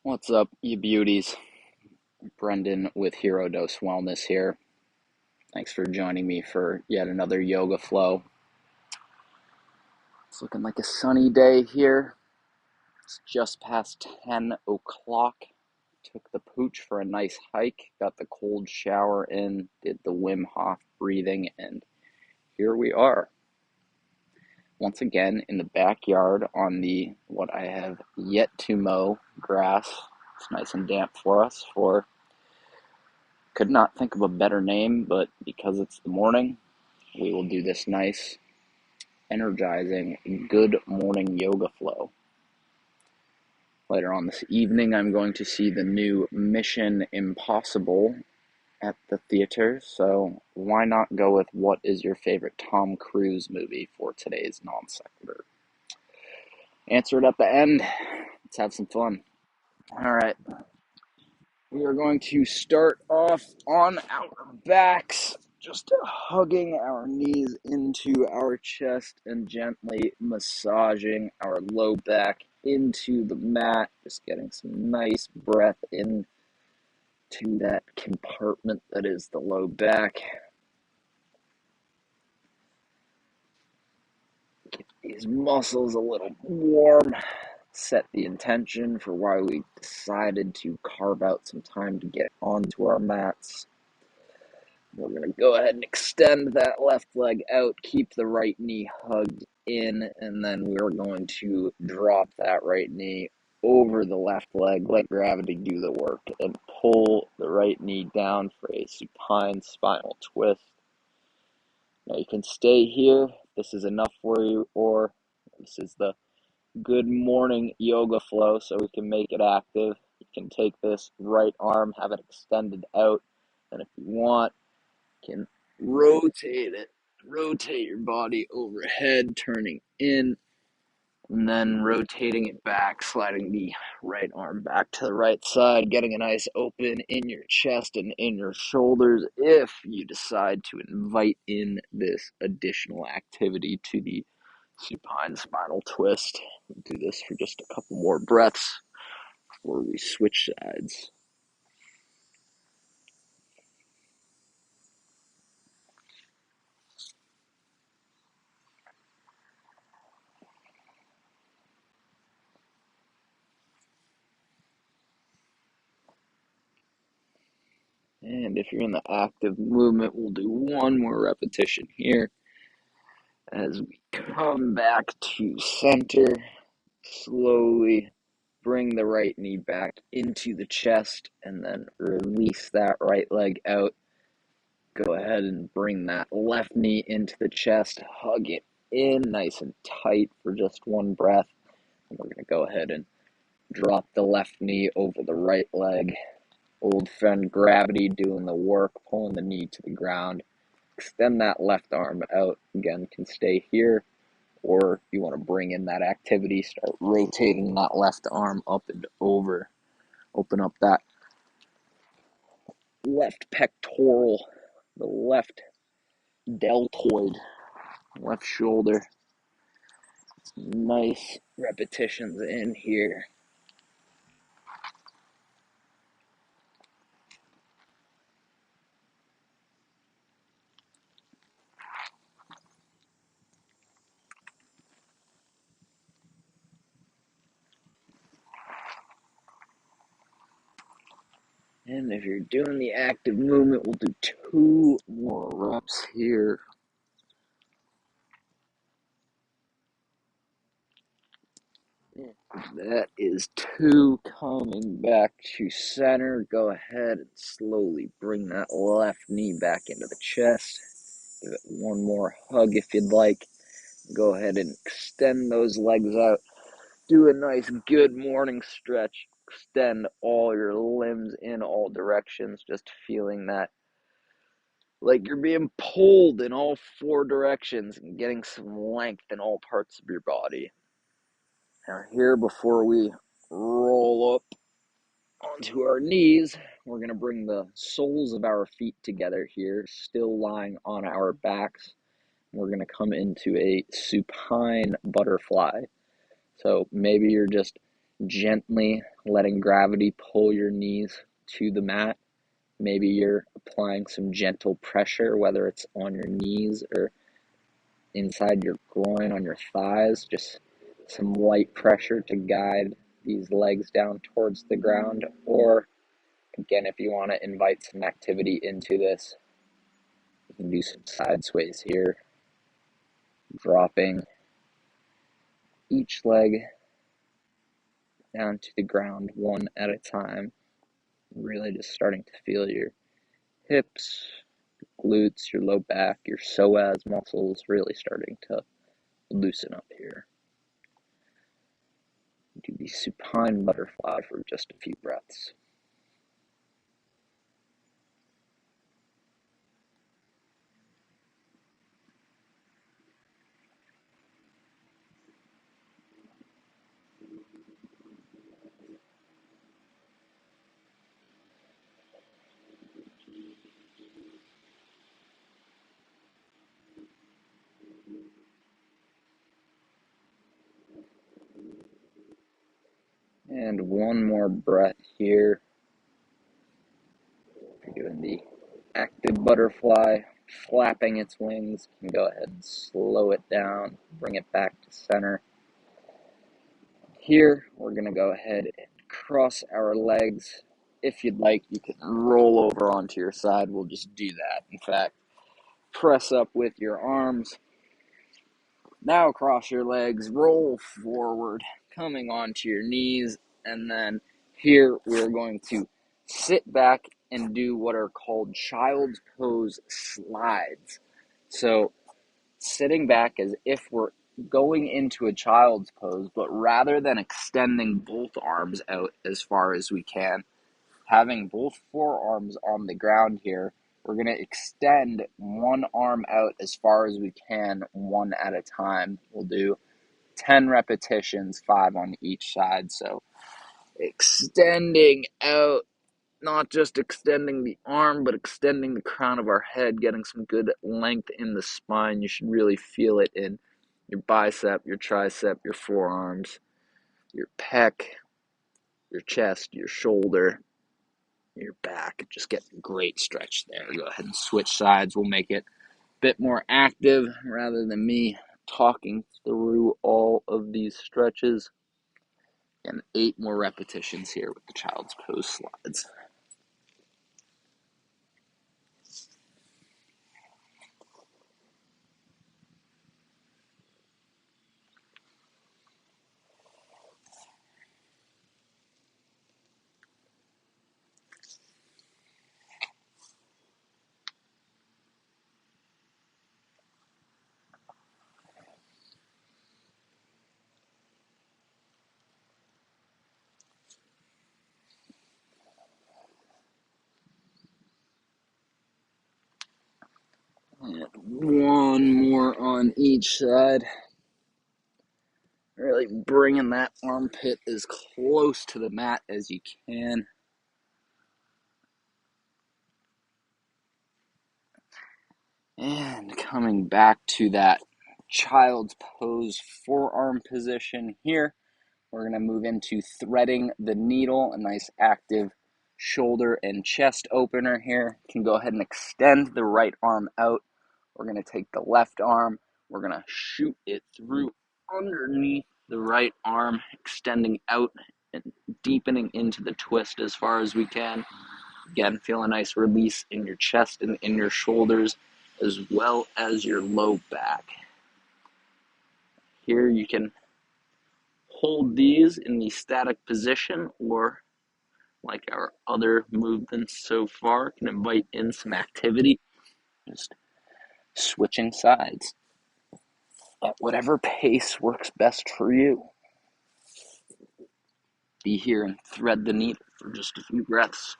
What's up, you beauties? Brendan with Hero Dose Wellness here. Thanks for joining me for yet another yoga flow. It's looking like a sunny day here. It's just past 10 o'clock. Took the pooch for a nice hike, got the cold shower in, did the Wim Hof breathing, and here we are. Once again in the backyard on the what I have yet to mow grass. It's nice and damp for us for could not think of a better name, but because it's the morning, we will do this nice, energizing, good morning yoga flow. Later on this evening, I'm going to see the new Mission Impossible at the theater, so why not go with what is your favorite Tom Cruise movie for today's non sequitur? Answer it at the end. Let's have some fun. All right. We are going to start off on our backs, just hugging our knees into our chest and gently massaging our low back into the mat, just getting some nice breath into that compartment that is the low back. Get these muscles a little warm. Set the intention for why we decided to carve out some time to get onto our mats. We're going to go ahead and extend that left leg out, keep the right knee hugged in, and then we're going to drop that right knee over the left leg, let gravity do the work, and pull the right knee down for a supine spinal twist. Now you can stay here. This is enough for you, or this is the good morning yoga flow, so we can make it active. You can take this right arm, have it extended out, and if you want, you can rotate it. Rotate your body overhead, turning in, and then rotating it back, sliding the right arm back to the right side, getting a nice open in your chest and in your shoulders if you decide to invite in this additional activity to the supine spinal twist. We'll do this for just a couple more breaths before we switch sides. And if you're in the active movement, we'll do one more repetition here. As we come back to center, slowly bring the right knee back into the chest and then release that right leg out. Go ahead and bring that left knee into the chest, hug it in nice and tight for just one breath. And we're going to go ahead and drop the left knee over the right leg. Old friend gravity doing the work, pulling the knee to the ground. Extend that left arm out. Again, can stay here, or if you want to bring in that activity, start rotating that left arm up and over. Open up that left pectoral, the left deltoid, left shoulder. Nice repetitions in here. And if you're doing the active movement, we'll do 2 more reps here. That is 2. Coming back to center. Go ahead and slowly bring that left knee back into the chest. Give it one more hug if you'd like. Go ahead and extend those legs out. Do a nice good morning stretch. Extend all your limbs in all directions. Just feeling that like you're being pulled in all 4 directions and getting some length in all parts of your body. Now here, before we roll up onto our knees, we're going to bring the soles of our feet together here, still lying on our backs. We're going to come into a supine butterfly. So maybe you're just gently letting gravity pull your knees to the mat. Maybe you're applying some gentle pressure, whether it's on your knees or inside your groin, on your thighs, just some light pressure to guide these legs down towards the ground. Or again, if you want to invite some activity into this, you can do some side sways here, dropping each leg down to the ground one at a time, really just starting to feel your hips, glutes, your low back, your psoas muscles really starting to loosen up here. Do the supine butterfly for just a few breaths. And one more breath here. If you're doing the active butterfly, flapping its wings, you can go ahead and slow it down, bring it back to center. Here, we're going to go ahead and cross our legs. If you'd like, you can roll over onto your side. We'll just do that. In fact, press up with your arms. Now cross your legs, roll forward, coming onto your knees, and then here we're going to sit back and do what are called child's pose slides. So sitting back as if we're going into a child's pose, but rather than extending both arms out as far as we can, having both forearms on the ground here, we're going to extend one arm out as far as we can, one at a time. We'll do 10 repetitions, 5 on each side. So extending out, not just extending the arm, but extending the crown of our head, getting some good length in the spine. You should really feel it in your bicep, your tricep, your forearms, your pec, your chest, your shoulder, your back. Just get a great stretch there. Go ahead and switch sides. We'll make it a bit more active rather than me talking through all of these stretches. And 8 more repetitions here with the child's pose slides. And one more on each side. Really bringing that armpit as close to the mat as you can. And coming back to that child's pose forearm position here. We're going to move into threading the needle, a nice active shoulder and chest opener here. You can go ahead and extend the right arm out. We're going to take the left arm. We're going to shoot it through underneath the right arm, extending out and deepening into the twist as far as we can. Again, feel a nice release in your chest and in your shoulders, as well as your low back. Here you can hold these in the static position, or like our other movements so far, can invite in some activity, just switching sides at whatever pace works best for you. Be here and thread the needle for just a few breaths.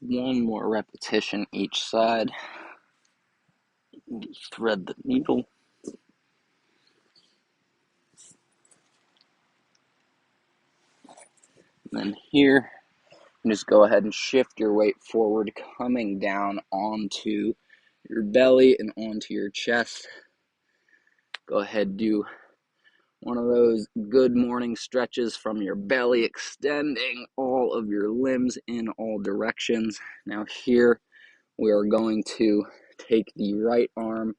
One more repetition each side. Thread the needle. And then here, just go ahead and shift your weight forward, coming down onto your belly and onto your chest. Go ahead, do one of those good morning stretches from your belly, extending all of your limbs in all directions. Now here, we are going to take the right arm,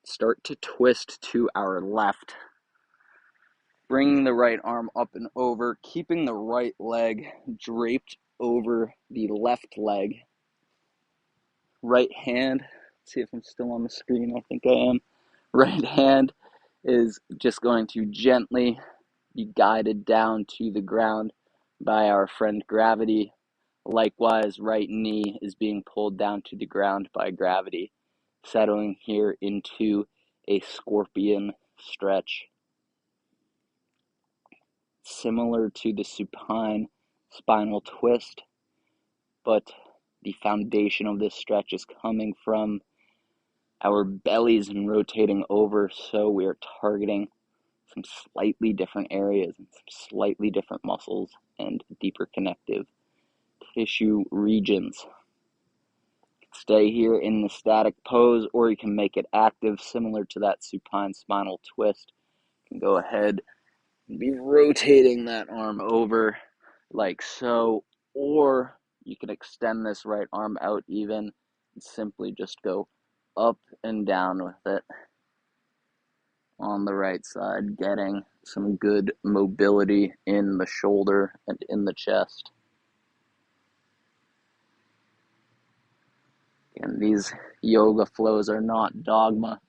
start to twist to our left. Bringing the right arm up and over, keeping the right leg draped over the left leg. Right hand, let's see if I'm still on the screen, I think I am. Right hand is just going to gently be guided down to the ground by our friend gravity. Likewise, right knee is being pulled down to the ground by gravity, settling here into a scorpion stretch. Similar to the supine spinal twist, but the foundation of this stretch is coming from our bellies and rotating over, so we are targeting some slightly different areas and some slightly different muscles and deeper connective tissue regions. Stay here in the static pose, or you can make it active, similar to that supine spinal twist. You can go ahead and be rotating that arm over like so, or you can extend this right arm out even and simply just go up and down with it on the right side, getting some good mobility in the shoulder and in the chest. And these yoga flows are not dogma.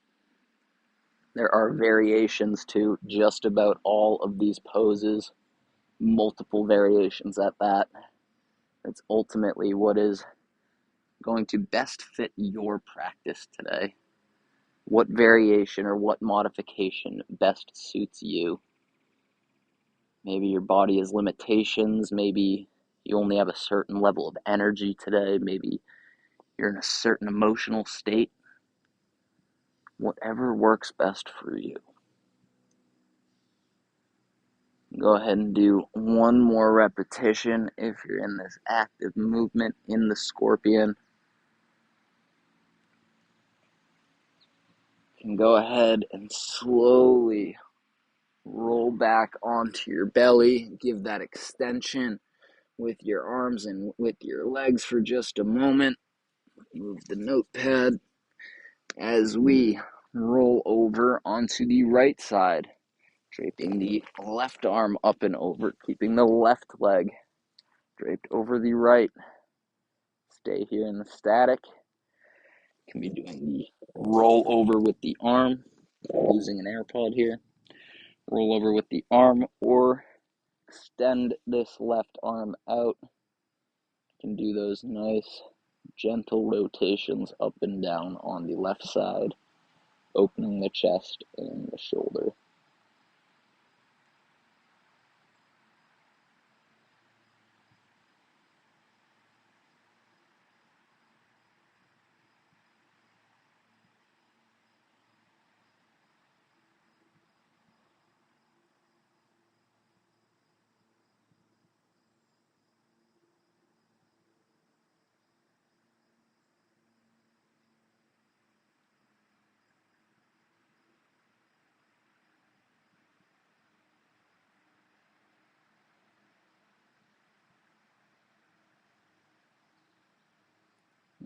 There are variations to just about all of these poses, multiple variations at that. It's ultimately what is going to best fit your practice today. What variation or what modification best suits you? Maybe your body has limitations, maybe you only have a certain level of energy today, maybe you're in a certain emotional state. Whatever works best for you. Go ahead and do one more repetition if you're in this active movement in the scorpion. You can go ahead and slowly roll back onto your belly. Give that extension with your arms and with your legs for just a moment. Move the notepad as we roll over onto the right side, draping the left arm up and over, keeping the left leg draped over the right. Stay here in the static. You can be doing the roll over with the arm, using an AirPod here. Roll over with the arm, or extend this left arm out. You can do those nice gentle rotations up and down on the left side, opening the chest and the shoulder.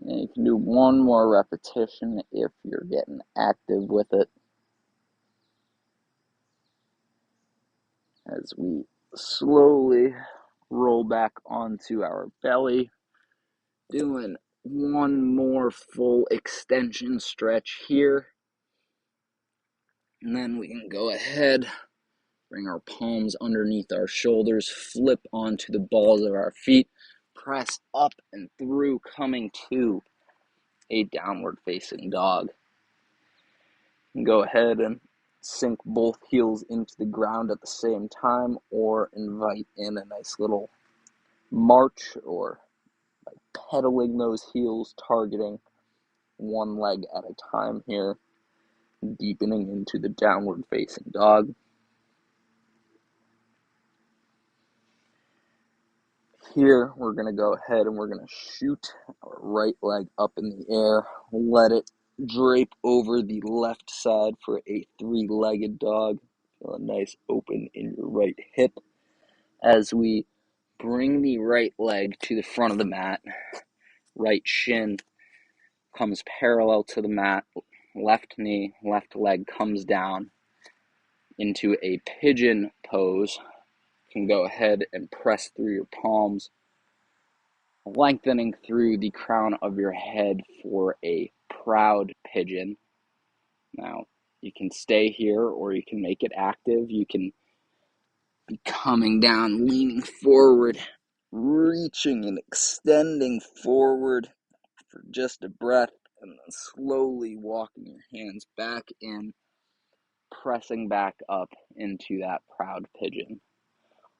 And you can do one more repetition if you're getting active with it, as we slowly roll back onto our belly, doing one more full extension stretch here. And then we can go ahead, bring our palms underneath our shoulders, flip onto the balls of our feet, press up and through, coming to a downward facing dog. And go ahead and sink both heels into the ground at the same time, or invite in a nice little march or pedaling those heels, targeting one leg at a time here, deepening into the downward facing dog. Here, we're going to go ahead and we're going to shoot our right leg up in the air, let it drape over the left side for a three-legged dog. Feel a nice open in your right hip as we bring the right leg to the front of the mat. Right shin comes parallel to the mat. Left knee, left leg comes down into a pigeon pose. You can go ahead and press through your palms, lengthening through the crown of your head for a proud pigeon. Now, you can stay here or you can make it active. You can be coming down, leaning forward, reaching and extending forward for just a breath, and then slowly walking your hands back in, pressing back up into that proud pigeon.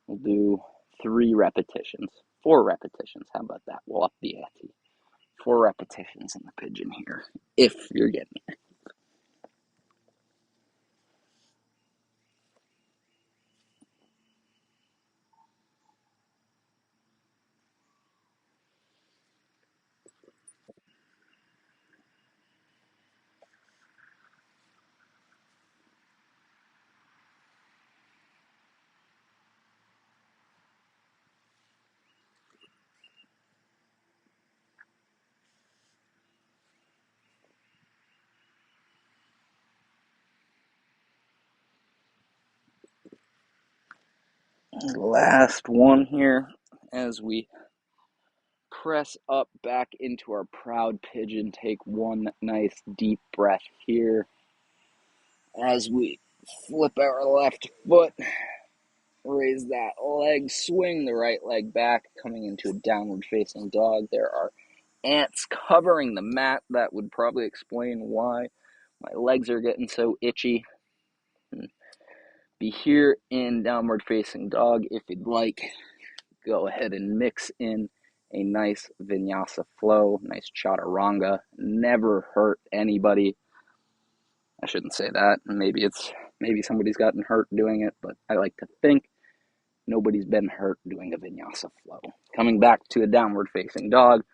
We'll do 4 repetitions. How about that? We'll up the ante. 4 repetitions in the pigeon here, if you're getting it. Last one here as we press up back into our proud pigeon. Take one nice deep breath here as we flip our left foot, raise that leg, swing the right leg back, coming into a downward facing dog. There are ants covering the mat. That would probably explain why my legs are getting so itchy. Be here in downward facing dog. If you'd like, go ahead and mix in a nice vinyasa flow, nice chaturanga. Never hurt anybody. I shouldn't say that. Maybe somebody's gotten hurt doing it, but I like to think nobody's been hurt doing a vinyasa flow. Coming back to a downward facing dog,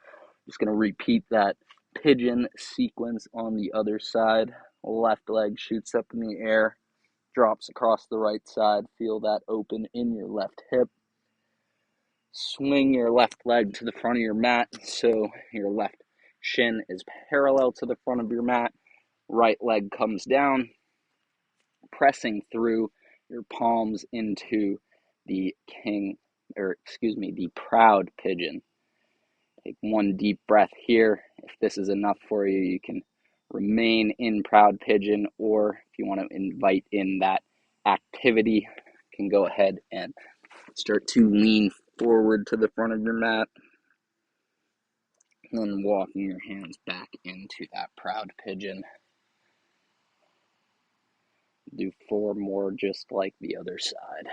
just going to repeat that pigeon sequence on the other side. Left leg shoots up in the air, drops across the right side. Feel that open in your left hip. Swing your left leg to the front of your mat so your left shin is parallel to the front of your mat. Right leg comes down, pressing through your palms into the the proud pigeon. Take one deep breath here. If this is enough for you, you can remain in proud pigeon, or if you want to invite in that activity, you can go ahead and start to lean forward to the front of your mat and walking your hands back into that proud pigeon. Do 4 more just like the other side.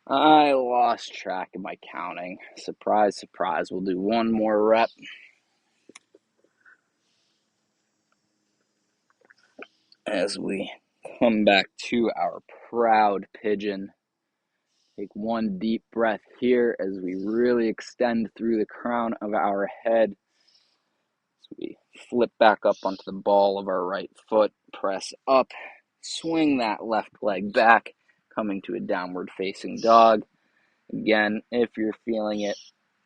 I lost track of my counting. Surprise, surprise. We'll do 1 more rep. As we come back to our proud pigeon. Take 1 deep breath here as we really extend through the crown of our head. As we flip back up onto the ball of our right foot, press up, swing that left leg back, coming to a downward facing dog. Again, if you're feeling it,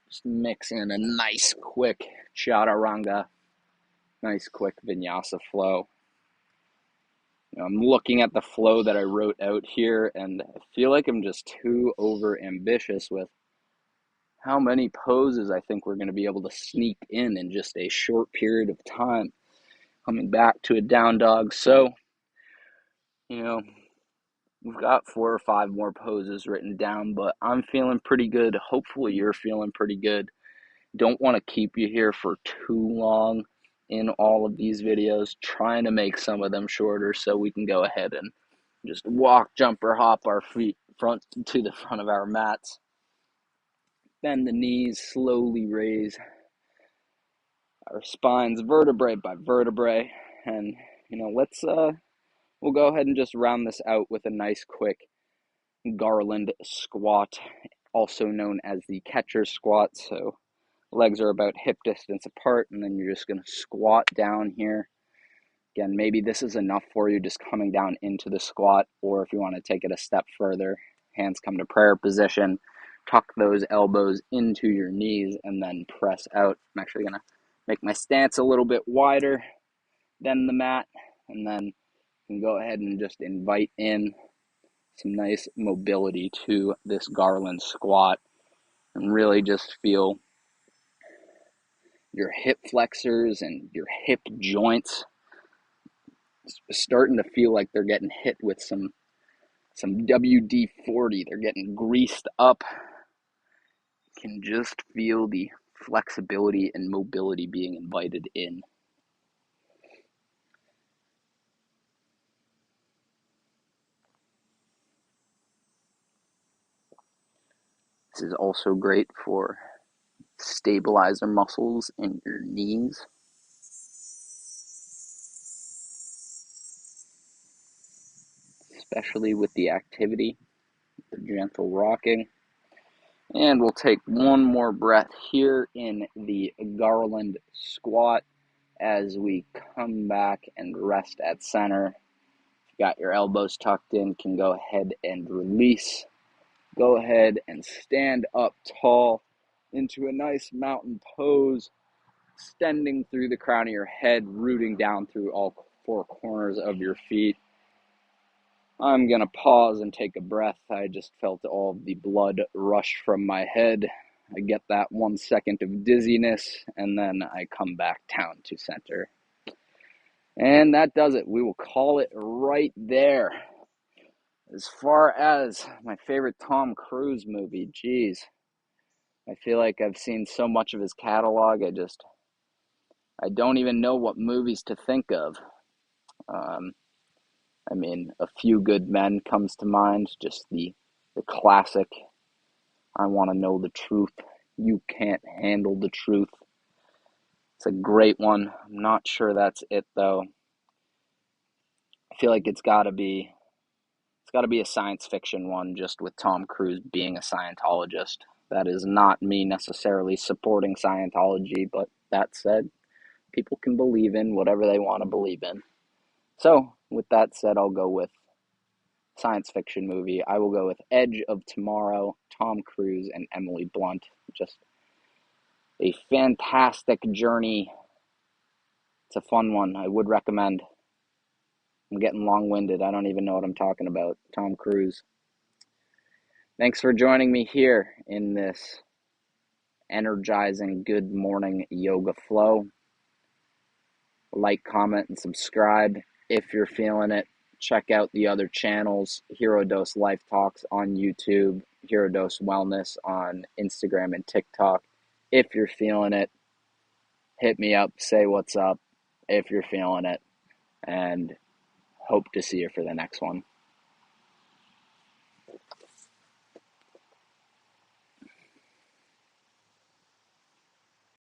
just mix in a nice quick chaturanga. Nice quick vinyasa flow. I'm looking at the flow that I wrote out here, and I feel like I'm just too over ambitious with how many poses I think we're going to be able to sneak in just a short period of time. Coming back to a down dog. So, we've got 4 or 5 more poses written down, but I'm feeling pretty good. Hopefully you're feeling pretty good. Don't want to keep you here for too long in all of these videos, trying to make some of them shorter so we can go ahead and just walk, jump, or hop our feet front to the front of our mats. Bend the knees, slowly raise our spines vertebrae by vertebrae. And, we'll go ahead and just round this out with a nice quick garland squat, also known as the catcher squat. So legs are about hip distance apart, and then you're just going to squat down here. Again, maybe this is enough for you, just coming down into the squat, or if you want to take it a step further, hands come to prayer position, tuck those elbows into your knees, and then press out. I'm actually going to make my stance a little bit wider than the mat, and then you can go ahead and just invite in some nice mobility to this garland squat, and really just feel your hip flexors and your hip joints starting to feel like they're getting hit with some WD-40. They're getting greased up. You can just feel the flexibility and mobility being invited in. This is also great for stabilizer muscles in your knees. Especially with the activity, the gentle rocking. And we'll take one more breath here in the garland squat as we come back and rest at center. If you got your elbows tucked in, can go ahead and release. Go ahead and stand up tall into a nice mountain pose, extending through the crown of your head, rooting down through all 4 corners of your feet. I'm going to pause and take a breath. I just felt all the blood rush from my head. I get that 1 second of dizziness, and then I come back down to center. And that does it. We will call it right there. As far as my favorite Tom Cruise movie, geez, I feel like I've seen so much of his catalog, I don't even know what movies to think of. A Few Good Men comes to mind, just the classic, I want to know the truth, you can't handle the truth. It's a great one. I'm not sure that's it, though. I feel like it's got to be a science fiction one, just with Tom Cruise being a Scientologist. That is not me necessarily supporting Scientology, but that said, people can believe in whatever they want to believe in. So, with that said, I'll go with science fiction movie. I will go with Edge of Tomorrow, Tom Cruise and Emily Blunt. Just a fantastic journey. It's a fun one. I would recommend. I'm getting long-winded. I don't even know what I'm talking about. Tom Cruise. Thanks for joining me here in this energizing good morning yoga flow. Like, comment, and subscribe if you're feeling it. Check out the other channels, Hero Dose Life Talks on YouTube, Hero Dose Wellness on Instagram and TikTok. If you're feeling it, hit me up, say what's up if you're feeling it, and hope to see you for the next one.